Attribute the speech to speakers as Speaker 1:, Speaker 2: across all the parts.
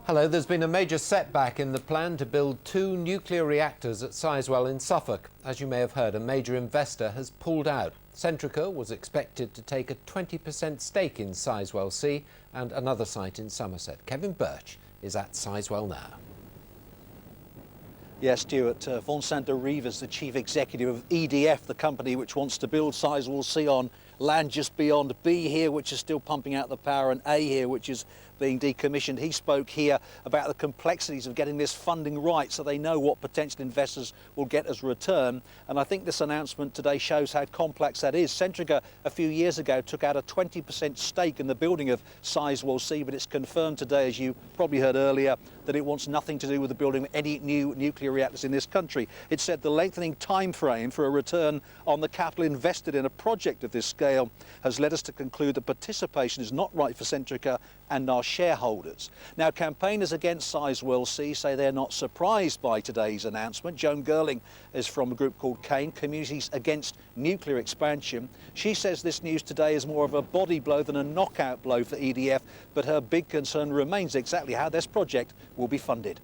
Speaker 1: Hello, there's been a major setback in the plan to build 2 nuclear reactors at Sizewell in Suffolk. As you may have heard, a major investor has pulled out. Centrica was expected to take a 20% stake in Sizewell C and another site in Somerset. Kevin Birch is at Sizewell now.
Speaker 2: Yes, Stuart, Vincent de Rivers, the chief executive of EDF, the company which wants to build Sizewell C on land just beyond B here, which is still pumping out the power, and A here, which is being decommissioned. He spoke here about the complexities of getting this funding right so they know what potential investors will get as a return. And I think this announcement today shows how complex that is. Centrica a few years ago took out a 20% stake in the building of Sizewell C, but it's confirmed today, as you probably heard earlier, that it wants nothing to do with the building of any new nuclear reactors in this country. It said the lengthening time frame for a return on the capital invested in a project of this scale has led us to conclude that participation is not right for Centrica and our shareholders. Now, campaigners against Sizewell C say they're not surprised by today's announcement. Joan Girling is from a group called CANE, Communities Against Nuclear Expansion. She says this news today is more of a body blow than a knockout blow for EDF, but her big concern remains exactly how this project will be funded.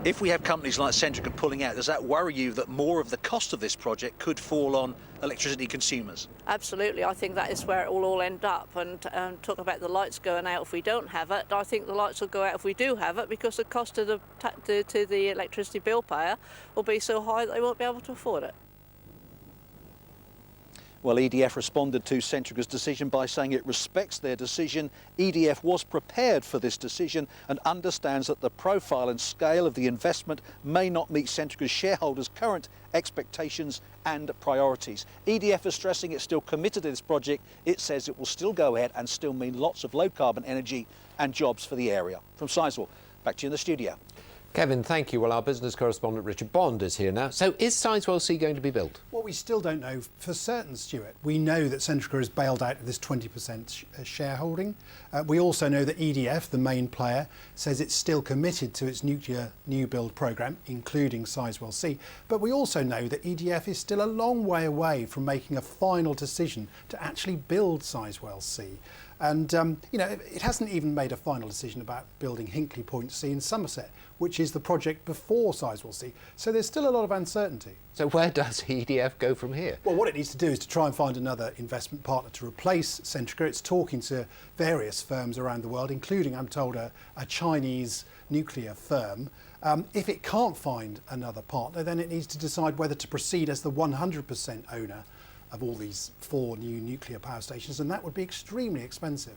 Speaker 2: If we have companies like Centrica pulling out, does that worry you that more of the cost of this project could fall on electricity consumers?
Speaker 3: Absolutely. I think that is where it will all end up. And talk about the lights going out if we don't have it, I think the lights will go out if we do have it, because the cost to the electricity bill payer will be so high that they won't be able to afford it.
Speaker 2: Well, EDF responded to Centrica's decision by saying it respects their decision. EDF was prepared for this decision and understands that the profile and scale of the investment may not meet Centrica's shareholders' current expectations and priorities. EDF is stressing it's still committed to this project. It says it will still go ahead and still mean lots of low-carbon energy and jobs for the area. From Sizewell, back to you in the studio.
Speaker 1: Kevin, thank you. Well, our business correspondent Richard Bond is here now. So is Sizewell C going to be built?
Speaker 4: Well, we still don't know for certain, Stuart. We know that Centrica has bailed out of this 20% shareholding. We also know that EDF, the main player, says it's still committed to its nuclear new build programme, including Sizewell C. But we also know that EDF is still a long way away from making a final decision to actually build Sizewell C. And, it hasn't even made a final decision about building Hinkley Point C in Somerset, which is the project before Sizewell C. So there's still a lot of uncertainty.
Speaker 1: So where does EDF go from here?
Speaker 4: Well, what it needs to do is to try and find another investment partner to replace Centrica. It's talking to various firms around the world, including, I'm told, a Chinese nuclear firm. If it can't find another partner, then it needs to decide whether to proceed as the 100% owner of all these 4 new nuclear power stations, and that would be extremely expensive.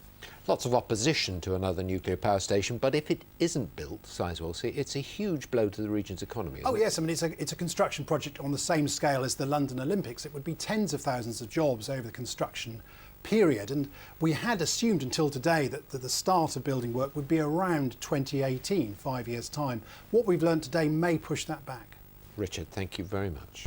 Speaker 1: Lots of opposition to another nuclear power station, but if it isn't built, Sizewell C, it's a huge blow to the region's economy.
Speaker 4: Oh yes, I mean it's a construction project on the same scale as the London Olympics. It would be tens of thousands of jobs over the construction period, and we had assumed until today that the start of building work would be around 2018, 5 years' time. What we've learned today may push that back.
Speaker 1: Richard, thank you very much.